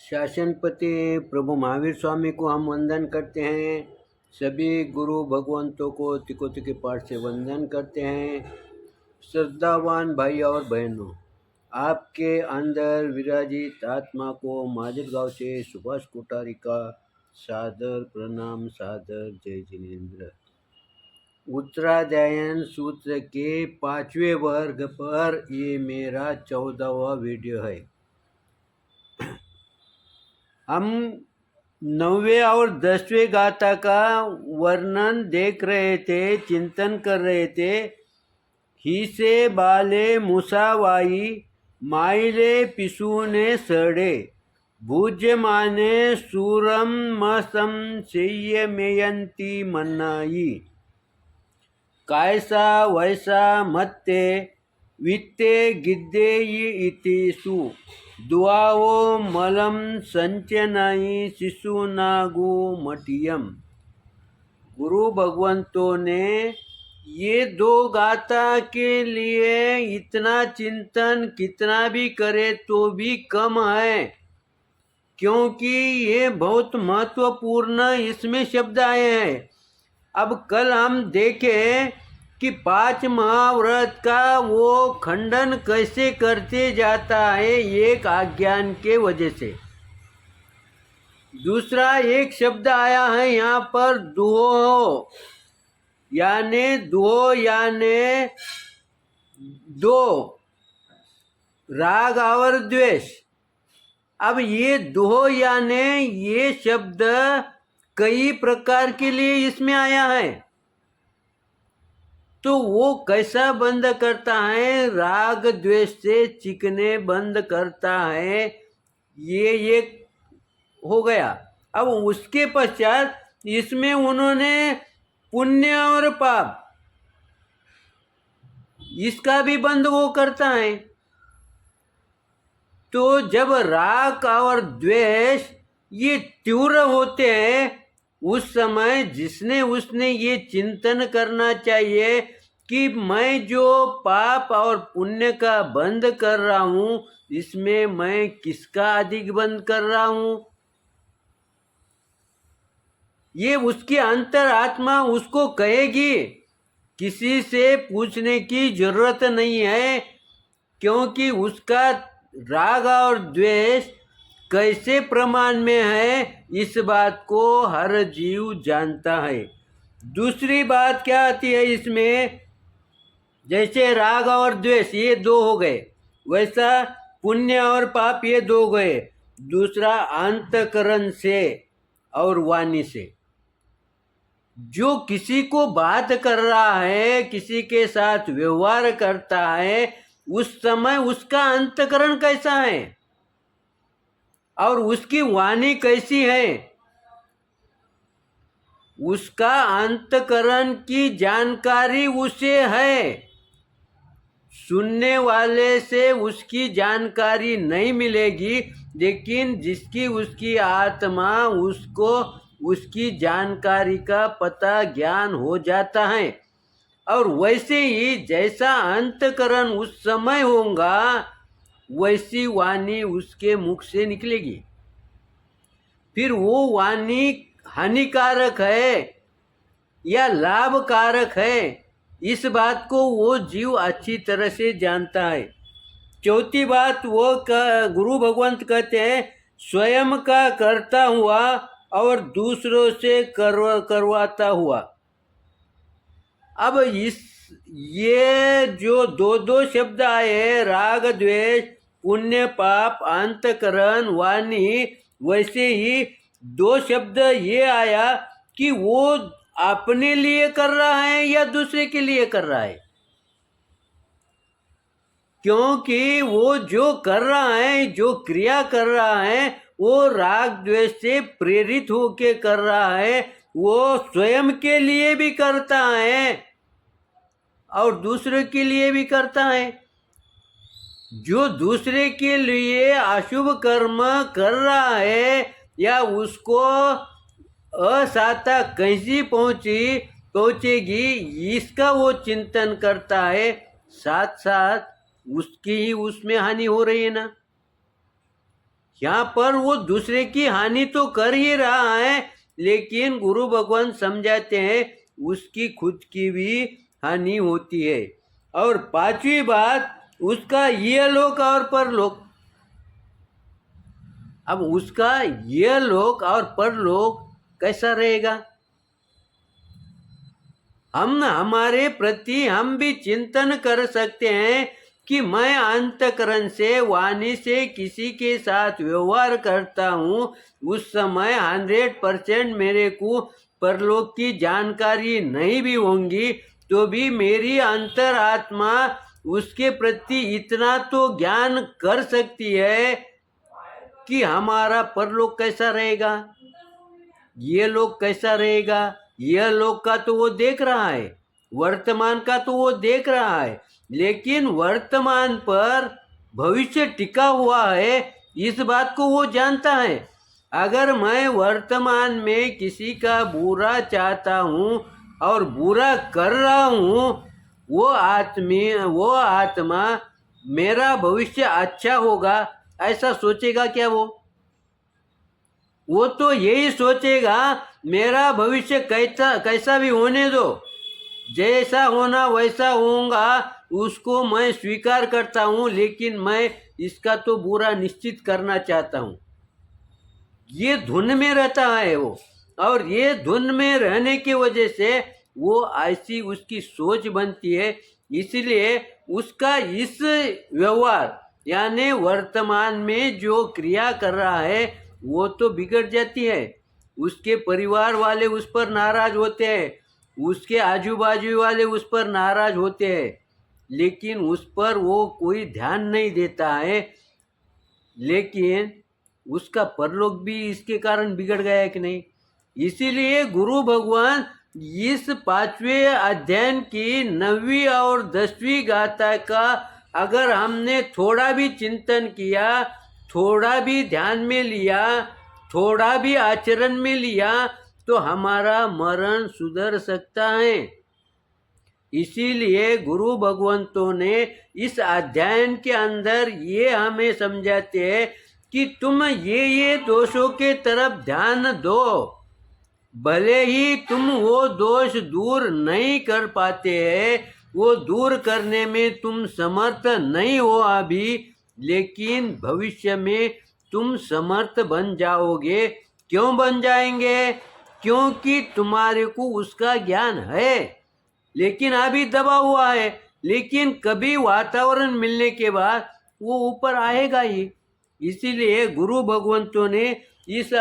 शासनपति प्रभु महावीर स्वामी को हम वंदन करते हैं। सभी गुरु भगवंतों को तिकोति के पाठ से वंदन करते हैं। श्रद्धावान भाई और बहनों, आपके अंदर विराजित आत्मा को माजलगांव से सुभाष कोठारी का सादर प्रणाम, सादर जय जिनेन्द्र। उत्तराधायन सूत्र के 5वें वर्ग पर ये मेरा 14वां वीडियो है। हम 9वें और 10वें गाथा का वर्णन देख रहे थे, चिंतन कर रहे थे। ही से बाले मुसावाई माइले पिसूने सड़े भूज्यमाने सूरम मसम सेय मेयंती मन्नाई कायसा वैसा मत्ते वित्ते गिद्देयी इति सु दुआओ मलम संचनाई शिशुनागु मटियम। गुरु भगवंतों ने ये 2 गाथा के लिए इतना चिंतन कितना भी करे तो भी कम है, क्योंकि ये बहुत महत्वपूर्ण इसमें शब्द आए हैं। अब कल हम देखें कि 5 महाव्रत का वो खंडन कैसे करते जाता है एक अज्ञान के वजह से। दूसरा एक शब्द आया है यहाँ पर दुहो, यानी 2 राग और द्वेष। अब ये दुहो यानी ये शब्द कई प्रकार के लिए इसमें आया है, तो वो कैसा बंद करता है? राग द्वेष से चिकने बंद करता है, ये एक हो गया। अब उसके पश्चात इसमें उन्होंने पुण्य और पाप, इसका भी बंद वो करता है। तो जब राग और द्वेष ये तीव्र होते हैं, उस समय उसने ये चिंतन करना चाहिए कि मैं जो पाप और पुण्य का बंद कर रहा हूँ, इसमें मैं किसका अधिक बंद कर रहा हूँ? ये उसकी अंतर आत्मा उसको कहेगी। किसी से पूछने की जरूरत नहीं है, क्योंकि उसका राग और द्वेष कैसे प्रमाण में है, इस बात को हर जीव जानता है। दूसरी बात क्या आती है इसमें? जैसे राग और द्वेष ये 2 हो गए, वैसा पुण्य और पाप ये 2 गए। दूसरा अंतकरण से और वाणी से। जो किसी को बात कर रहा है, किसी के साथ व्यवहार करता है, उस समय उसका अंतकरण कैसा है और उसकी वाणी कैसी है, उसका अंतकरण की जानकारी उसे है। सुनने वाले से उसकी जानकारी नहीं मिलेगी, लेकिन जिसकी उसकी आत्मा उसको उसकी जानकारी का पता ज्ञान हो जाता है। और वैसे ही जैसा अंतकरण उस समय होगा, वैसी वाणी उसके मुख से निकलेगी। फिर वो वाणी हानिकारक है या लाभकारक है, इस बात को वो जीव अच्छी तरह से जानता है। चौथी बात वो गुरु भगवंत कहते हैं, स्वयं का करता हुआ और दूसरों से करवाता हुआ। अब ये जो 2 शब्द आए, राग द्वेष, पुण्य पाप, अंतकरण, वाणी, वैसे ही 2 शब्द ये आया कि वो अपने लिए कर रहा है या दूसरे के लिए कर रहा है। क्योंकि वो जो कर रहा है, जो क्रिया कर रहा है, वो राग द्वेष से प्रेरित होके कर रहा है। वो स्वयं के लिए भी करता है और दूसरे के लिए भी करता है। जो दूसरे के लिए अशुभ कर्म कर रहा है या उसको असाता कैसी पहुंचेगी, इसका वो चिंतन करता है, साथ साथ उसकी ही उसमें हानि हो रही है ना। यहाँ पर वो दूसरे की हानि तो कर ही रहा है, लेकिन गुरु भगवान समझाते हैं उसकी खुद की भी हानि होती है। और पांचवी बात, उसका ये लोक और परलोक। अब उसका ये लोक और परलोक कैसा रहेगा? हमारे प्रति हम भी चिंतन कर सकते हैं कि मैं अंतकरण से, वाणी से किसी के साथ व्यवहार करता हूँ, उस समय 100% मेरे को परलोक की जानकारी नहीं भी होंगी, तो भी मेरी अंतरात्मा उसके प्रति इतना तो ज्ञान कर सकती है कि हमारा परलोक कैसा रहेगा, ये लोक कैसा रहेगा। यह लोक का तो वो देख रहा है, वर्तमान का तो वो देख रहा है, लेकिन वर्तमान पर भविष्य टिका हुआ है, इस बात को वो जानता है। अगर मैं वर्तमान में किसी का बुरा चाहता हूँ और बुरा कर रहा हूँ, वो आत्मा मेरा भविष्य अच्छा होगा ऐसा सोचेगा क्या? वो तो यही सोचेगा मेरा भविष्य कैसा कैसा भी होने दो, जैसा होना वैसा होऊंगा, उसको मैं स्वीकार करता हूँ, लेकिन मैं इसका तो बुरा निश्चित करना चाहता हूँ। ये धुन में रहता है वो, और ये धुन में रहने की वजह से वो ऐसी उसकी सोच बनती है। इसलिए उसका इस व्यवहार यानी वर्तमान में जो क्रिया कर रहा है वो तो बिगड़ जाती है। उसके परिवार वाले उस पर नाराज होते हैं, उसके आजू बाजू वाले उस पर नाराज होते हैं, लेकिन उस पर वो कोई ध्यान नहीं देता है। लेकिन उसका परलोक भी इसके कारण बिगड़ गया है कि नहीं? इसीलिए गुरु भगवान इस 5वें अध्ययन की 9वीं और 10वीं गाथा का अगर हमने थोड़ा भी चिंतन किया, थोड़ा भी ध्यान में लिया, थोड़ा भी आचरण में लिया, तो हमारा मरण सुधर सकता है। इसीलिए गुरु भगवंतों ने इस अध्ययन के अंदर ये हमें समझाते हैं कि तुम ये दोषों के तरफ ध्यान दो, भले ही तुम वो दोष दूर नहीं कर पाते हैं, वो दूर करने में तुम समर्थ नहीं हो अभी, लेकिन भविष्य में तुम समर्थ बन जाओगे। क्यों बन जाएंगे? क्योंकि तुम्हारे को उसका ज्ञान है, लेकिन अभी दबा हुआ है। लेकिन कभी वातावरण मिलने के बाद वो ऊपर आएगा ही। इसीलिए गुरु भगवंतों ने इस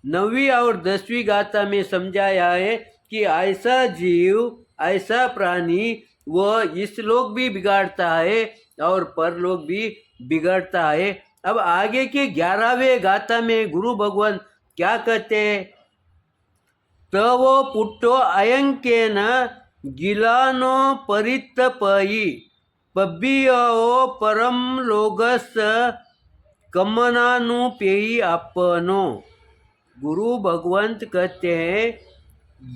9वीं और 10वीं गाथा में समझाया है कि ऐसा जीव, ऐसा प्राणी वह इस लोक भी बिगाड़ता है और परलोक भी बिगड़ता है। अब आगे के 11वें गाथा में गुरु भगवान क्या कहते हैं? तवो पुट्टो अयंकेन गिलानो परितपयि पब्बियो परम लोगस कमनानुपेयी अपनो। गुरु भगवंत कहते हैं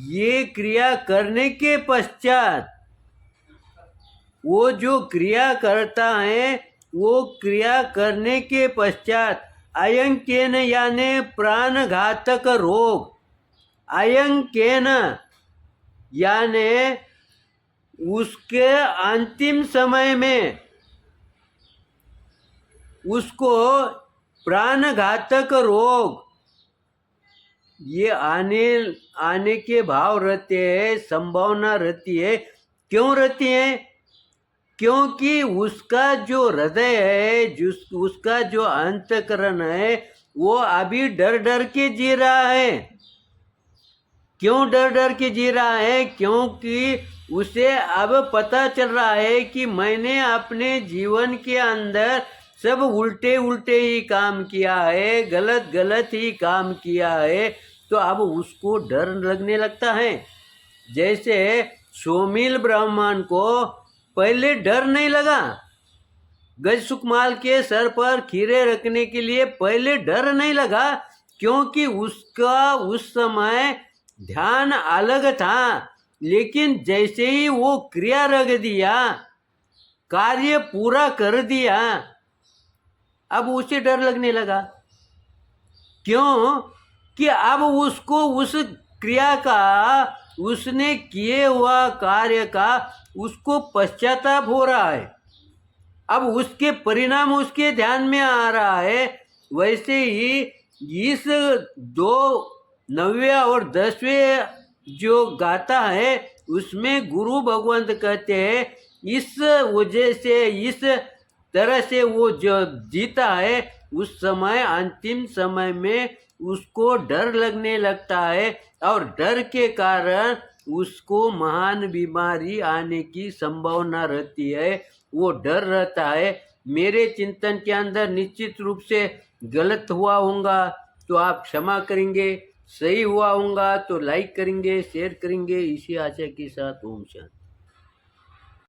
ये क्रिया करने के पश्चात, वो जो क्रिया करता है वो क्रिया करने के पश्चात अयंकेन यानी प्राणघातक रोग, अयंकेन यानी उसके अंतिम समय में उसको प्राणघातक रोग ये आने के भाव रहते हैं, संभावना रहती है। क्यों रहती है? क्योंकि उसका जो हृदय है, उसका जो अंतकरण है, वो अभी डर डर के जी रहा है। क्यों डर डर के जी रहा है? क्योंकि उसे अब पता चल रहा है कि मैंने अपने जीवन के अंदर सब उल्टे उल्टे ही काम किया है, गलत गलत ही काम किया है, तो अब उसको डर लगने लगता है। जैसे सोमिल ब्राह्मण को पहले डर नहीं लगा, गजसुकमाल के सर पर खीरे रखने के लिए पहले डर नहीं लगा, क्योंकि उसका उस समय ध्यान अलग था। लेकिन जैसे ही वो क्रिया रख दिया, कार्य पूरा कर दिया, अब उसे डर लगने लगा। क्यों कि अब उसको उस क्रिया का, उसने किए हुआ कार्य का उसको पश्चाताप हो रहा है। अब उसके परिणाम उसके ध्यान में आ रहा है। वैसे ही इस दो 9वें और 10वें जो गाथा है उसमें गुरु भगवंत कहते हैं इस वजह से, इस तरह से वो जो जीता है, उस समय अंतिम समय में उसको डर लगने लगता है और डर के कारण उसको महान बीमारी आने की संभावना रहती है। वो डर रहता है। मेरे चिंतन के अंदर निश्चित रूप से गलत हुआ होगा तो आप क्षमा करेंगे, सही हुआ होगा तो लाइक करेंगे, शेयर करेंगे। इसी आशा के साथ ओम शांति।